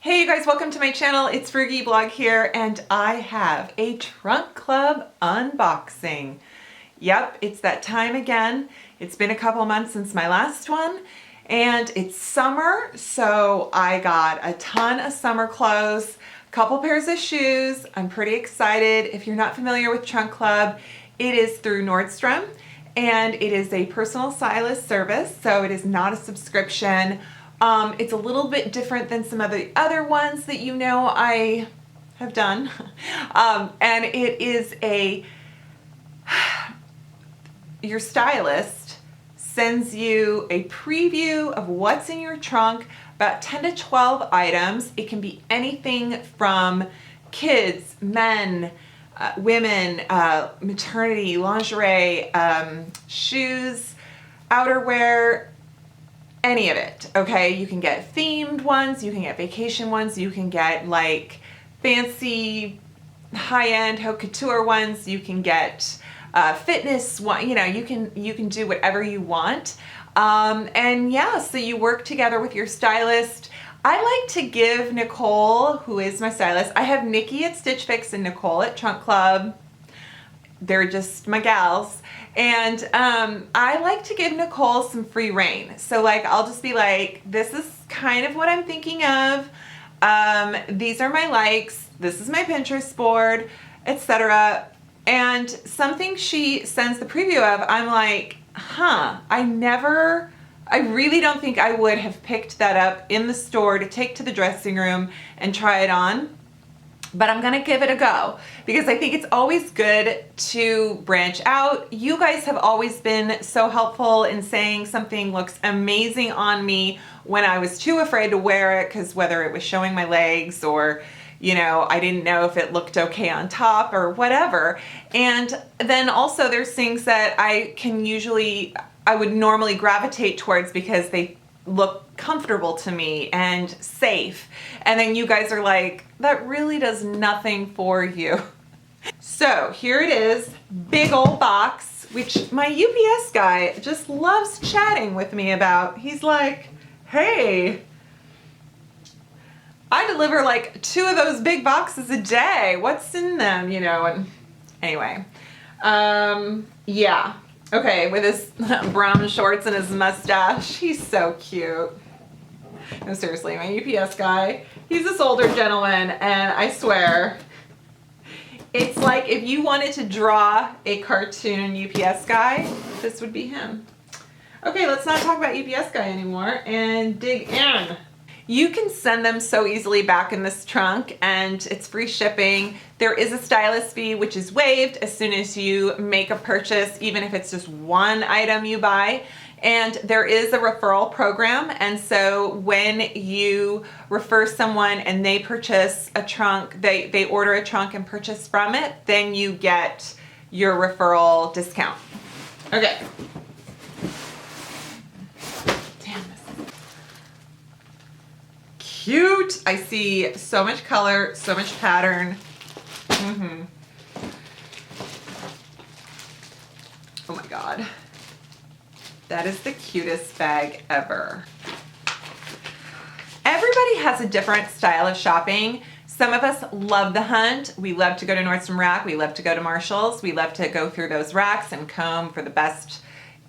Hey you guys, welcome to my channel. It's Frugalistablog here, and I have a trunk club unboxing. Yep, it's that time again. It's been a couple months since my last one, and it's summer, so I got a ton of summer clothes, a couple pairs of shoes. I'm pretty excited. If you're not familiar with Trunk Club, it is through Nordstrom, and it is a personal stylist service, so it is not a subscription. It's a little bit different than some of the other ones that you know I have done. And it is your stylist sends you a preview of what's in your trunk, about 10 to 12 items. It can be anything from kids, men, women, maternity, lingerie, shoes, outerwear, any of it, okay? You can get themed ones, you can get vacation ones, you can get like fancy high-end haute couture ones, you can get fitness one, you know, you can do whatever you want. And yeah, so you work together with your stylist. I like to give Nicole, who is my stylist, I have Nikki at Stitchfix and Nicole at Trunk Club. They're just my gals. And I like to give Nicole some free reign. So like, I'll just be like, this is kind of what I'm thinking of. These are my likes. This is my Pinterest board, etc. And something she sends the preview of, I'm like, I really don't think I would have picked that up in the store to take to the dressing room and try it on. But I'm gonna give it a go because I think it's always good to branch out. You guys have always been so helpful in saying something looks amazing on me when I was too afraid to wear it, because whether it was showing my legs or, you know, I didn't know if it looked okay on top or whatever. And then also there's things that I would normally gravitate towards because they look comfortable to me and safe. And then you guys are like, that really does nothing for you. So here it is, big old box, which my UPS guy just loves chatting with me about. He's like, hey, I deliver like 2 of those big boxes a day. What's in them, you know? And anyway, yeah. Okay, with his brown shorts and his mustache. He's so cute. No, seriously, my UPS guy, he's this older gentleman, and I swear, it's like if you wanted to draw a cartoon UPS guy, this would be him. Okay, let's not talk about UPS guy anymore and dig in. You can send them so easily back in this trunk, and it's free shipping. There is a stylist fee, which is waived as soon as you make a purchase, even if it's just one item you buy. And there is a referral program, and so when you refer someone and they purchase a trunk, they order a trunk and purchase from it, then you get your referral discount. Okay. Cute. I see so much color, so much pattern. Oh my God. That is the cutest bag ever. Everybody has a different style of shopping. Some of us love the hunt. We love to go to Nordstrom Rack. We love to go to Marshall's. We love to go through those racks and comb for the best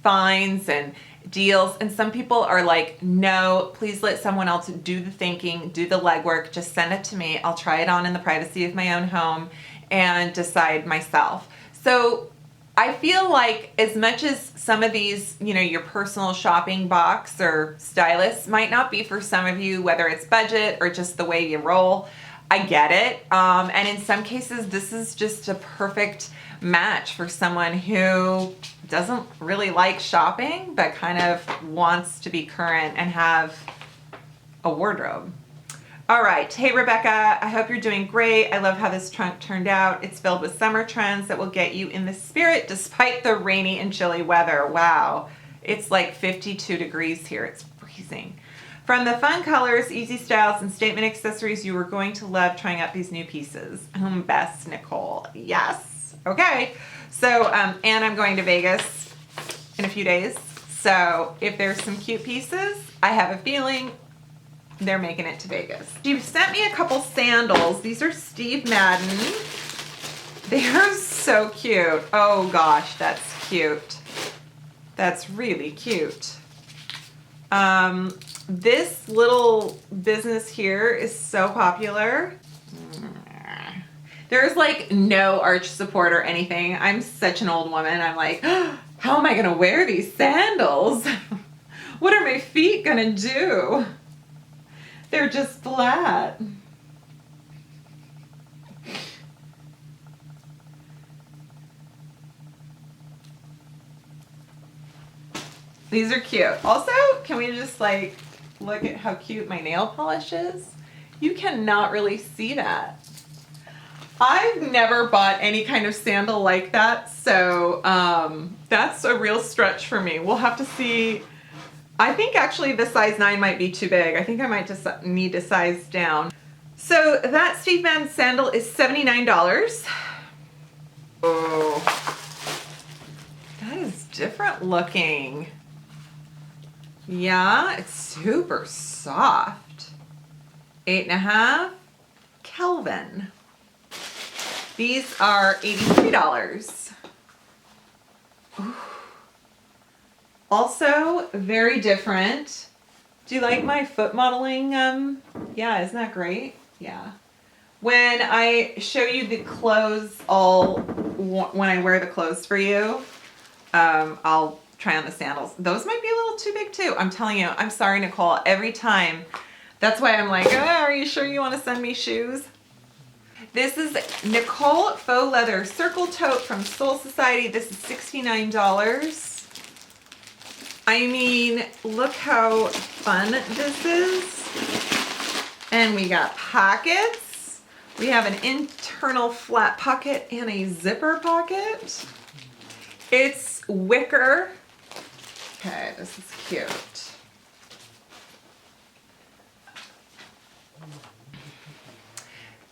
finds and deals. And some people are like, no, please let someone else do the thinking, do the legwork, just send it to me. I'll try it on in the privacy of my own home and decide myself. So I feel like as much as some of these, you know, your personal shopping box or stylists might not be for some of you, whether it's budget or just the way you roll, I get it. And in some cases, this is just a perfect match for someone who doesn't really like shopping, but kind of wants to be current and have a wardrobe. All right, hey Rebecca, I hope you're doing great. I love how this trunk turned out. It's filled with summer trends that will get you in the spirit despite the rainy and chilly weather. Wow, it's like 52 degrees here, it's freezing. From the fun colors, easy styles, and statement accessories, you are going to love trying out these new pieces. Best, Nicole, yes. Okay, so, and I'm going to Vegas in a few days. So if there's some cute pieces, I have a feeling they're making it to Vegas. She sent me a couple sandals. These are Steve Madden. They are so cute. Oh gosh, that's cute. That's really cute. This little business here is so popular. There's like no arch support or anything. I'm such an old woman. I'm like, oh, how am I gonna wear these sandals? What are my feet gonna do? They're just flat. These are cute. Also, can we just like look at how cute my nail polish is? You cannot really see that. I've never bought any kind of sandal like that, so that's a real stretch for me. We'll have to see. I think actually the size 9 might be too big. I think I might just need to size down. So that Steve Madden sandal is $79. Oh, that is different looking. Yeah, it's super soft. 8.5 Kelvin. These are $83. Ooh. Also very different. Do you like my foot modeling? Yeah, isn't that great? Yeah. When I show you the clothes, when I wear the clothes for you, I'll try on the sandals. Those might be a little too big too. I'm telling you, I'm sorry, Nicole, every time. That's why I'm like, oh, are you sure you want to send me shoes? This is Nicole Faux Leather Circle Tote from Soul Society. This is $69. I mean, look how fun this is. And we got pockets. We have an internal flat pocket and a zipper pocket. It's wicker. Okay, this is cute.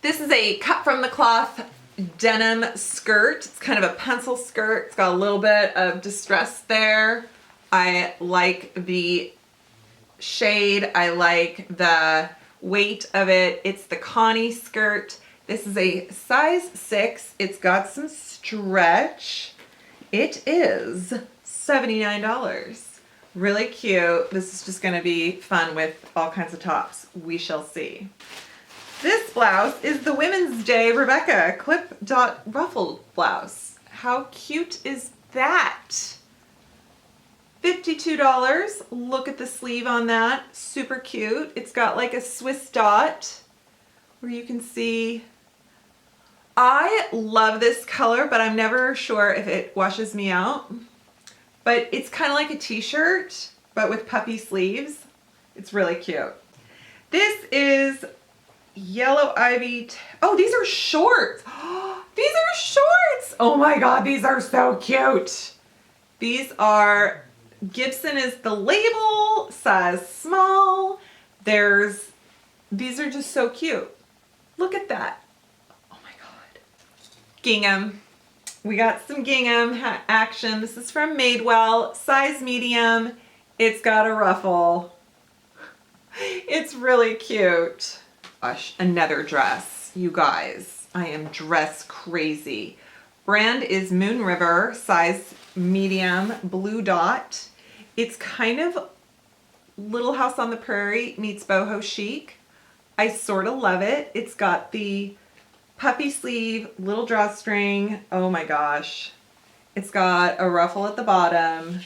This is a cut from the cloth denim skirt. It's kind of a pencil skirt. It's got a little bit of distress there. I like the shade. I like the weight of it. It's the Connie skirt. This is a size 6. It's got some stretch. It is $79. Really cute. This is just going to be fun with all kinds of tops. We shall see. This blouse is the Women's Day Rebecca clip dot ruffled blouse. How cute is that? $52. Look at the sleeve on that. Super cute. It's got like a Swiss dot where you can see. I love this color, but I'm never sure if it washes me out. But it's kind of like a t-shirt, but with puffy sleeves. It's really cute. This is Yellow Ivy. Oh, these are shorts. These are shorts. Oh my God, these are so cute. These are, Gibson is the label, size small. These are just so cute. Look at that. Oh my God. Gingham. We got some gingham action. This is from Madewell, size medium. It's got a ruffle. It's really cute. Gosh, another dress. You guys, I am dress crazy. Brand is Moon River, size medium, blue dot. It's kind of Little House on the Prairie meets boho chic. I sort of love it. It's got the puffy sleeve, little drawstring. Oh my gosh. It's got a ruffle at the bottom.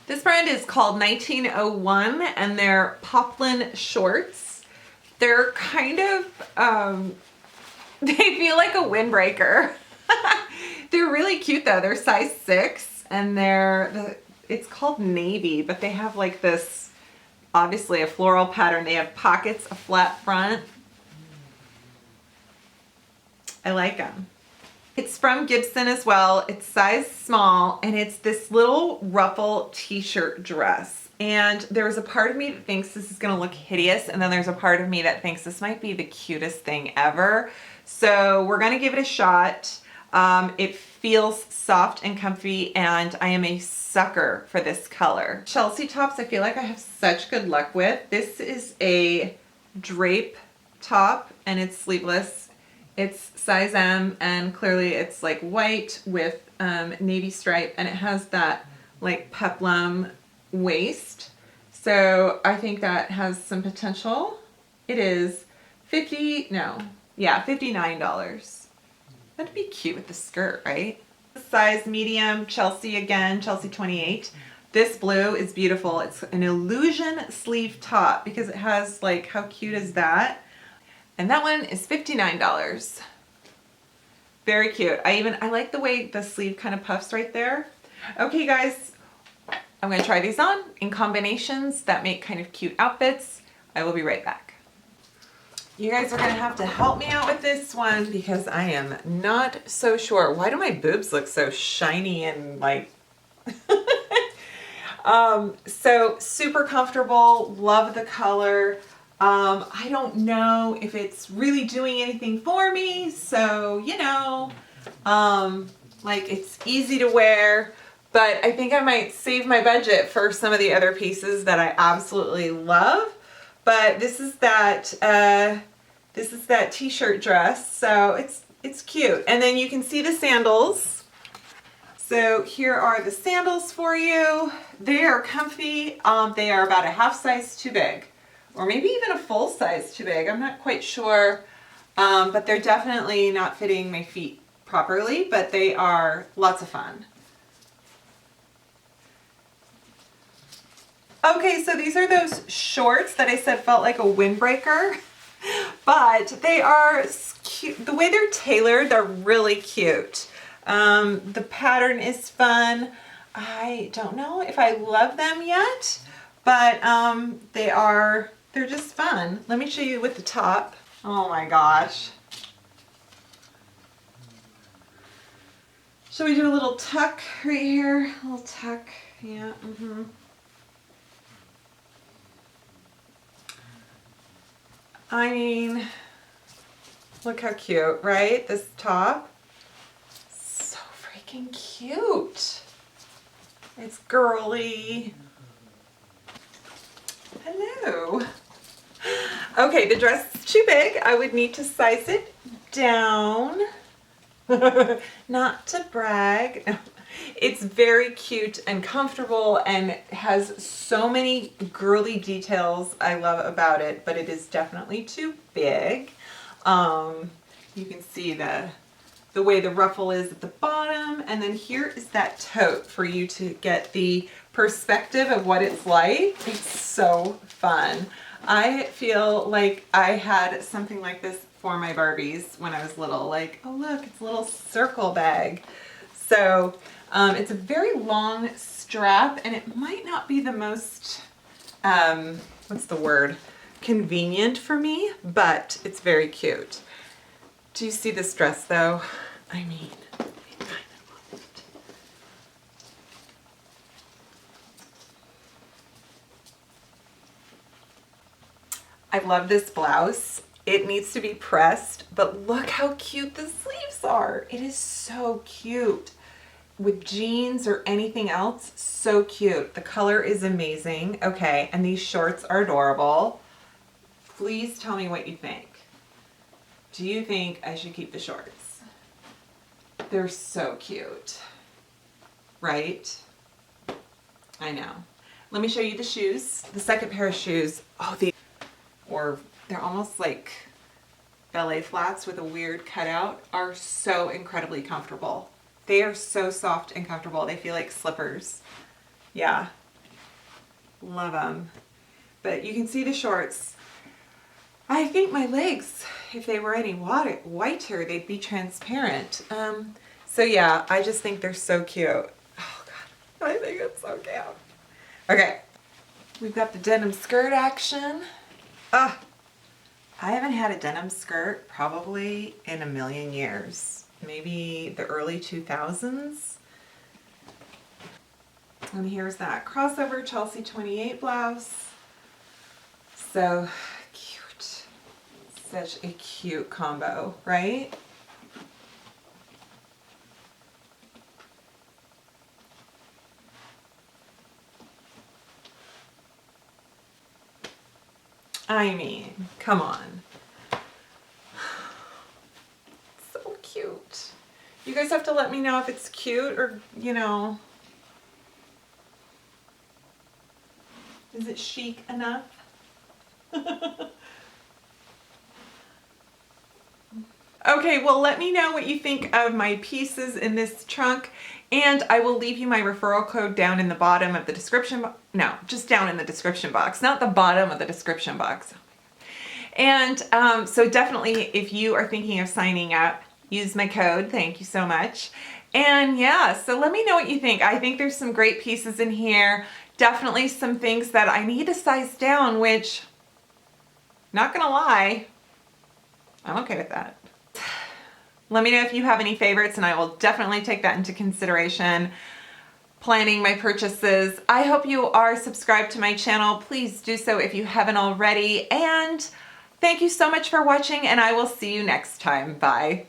This brand is called 1901 and they're poplin shorts. They're kind of, they feel like a windbreaker. They're really cute though. They're size 6 and it's called navy, but they have like this, obviously a floral pattern. They have pockets, a flat front. I like them. It's from Gibson as well. It's size small and it's this little ruffle t-shirt dress. And there's a part of me that thinks this is gonna look hideous and then there's a part of me that thinks this might be the cutest thing ever. So we're gonna give it a shot. It feels soft and comfy, and I am a sucker for this color. Chelsea tops I feel like I have such good luck with. This is a drape top and it's sleeveless. It's size M, and clearly it's like white with navy stripe, and it has that like peplum waist. So I think that has some potential. It is $59. That'd be cute with the skirt, right? Size medium, Chelsea again, Chelsea 28. This blue is beautiful. It's an illusion sleeve top because it has like, how cute is that? And that one is $59. Very cute. I like the way the sleeve kind of puffs right there. Okay guys, I'm gonna try these on in combinations that make kind of cute outfits. I will be right back. You guys are gonna have to help me out with this one because I am not so sure. Why do my boobs look so shiny and like, so super comfortable, love the color. I don't know if it's really doing anything for me, so you know, like it's easy to wear, but I think I might save my budget for some of the other pieces that I absolutely love. But this is that t-shirt dress, so it's cute. And then you can see the sandals. So here are the sandals for you. They are comfy. They are about a half size too big, or maybe even a full size too big. I'm not quite sure, but they're definitely not fitting my feet properly, but they are lots of fun. Okay, so these are those shorts that I said felt like a windbreaker, but they are cute. The way they're tailored, they're really cute. The pattern is fun. I don't know if I love them yet, but they're just fun. Let me show you with the top. Oh my gosh. Shall we do a little tuck right here? A little tuck, yeah. I mean, look how cute, right? This top, so freaking cute. It's girly. Hello. Okay, the dress is too big. I would need to size it down. Not to brag. No. It's very cute and comfortable and has so many girly details I love about it, but it is definitely too big. You can see the way the ruffle is at the bottom, and then here is that tote for you to get the perspective of what it's like. It's so fun. I feel like I had something like this for my Barbies when I was little. Like, oh look, it's a little circle bag. So it's a very long strap, and it might not be the most, what's the word, convenient for me, but it's very cute. Do you see this dress though? I mean, I kind of love it. I love this blouse. It needs to be pressed, but look how cute the sleeves are. It is so cute. With jeans or anything else, so cute. The color is amazing. Okay, and these shorts are adorable. Please tell me what you think. Do you think I should keep the shorts? They're so cute, right? I know. Let me show you the shoes. The second pair of shoes, they're almost like ballet flats with a weird cutout, are so incredibly comfortable. They are so soft and comfortable. They feel like slippers. Yeah, love them. But you can see the shorts. I think my legs, if they were any whiter, they'd be transparent. So yeah, I just think they're so cute. Oh God, I think it's so cute. Okay, we've got the denim skirt action. I haven't had a denim skirt probably in a million years. Maybe the early 2000s. And here's that crossover Chelsea 28 blouse. So cute. Such a cute combo, right? I mean, come on. So cute. You guys have to let me know if it's cute or, you know, is it chic enough? Okay, well, let me know what you think of my pieces in this trunk, and I will leave you my referral code down in the bottom of the description box. No, just down in the description box, not the bottom of the description box. And so definitely, if you are thinking of signing up, use my code. Thank you so much. And yeah, so let me know what you think. I think there's some great pieces in here. Definitely some things that I need to size down, which, not gonna lie, I'm okay with that. Let me know if you have any favorites, and I will definitely take that into consideration planning my purchases. I hope you are subscribed to my channel. Please do so if you haven't already. And thank you so much for watching, and I will see you next time. Bye.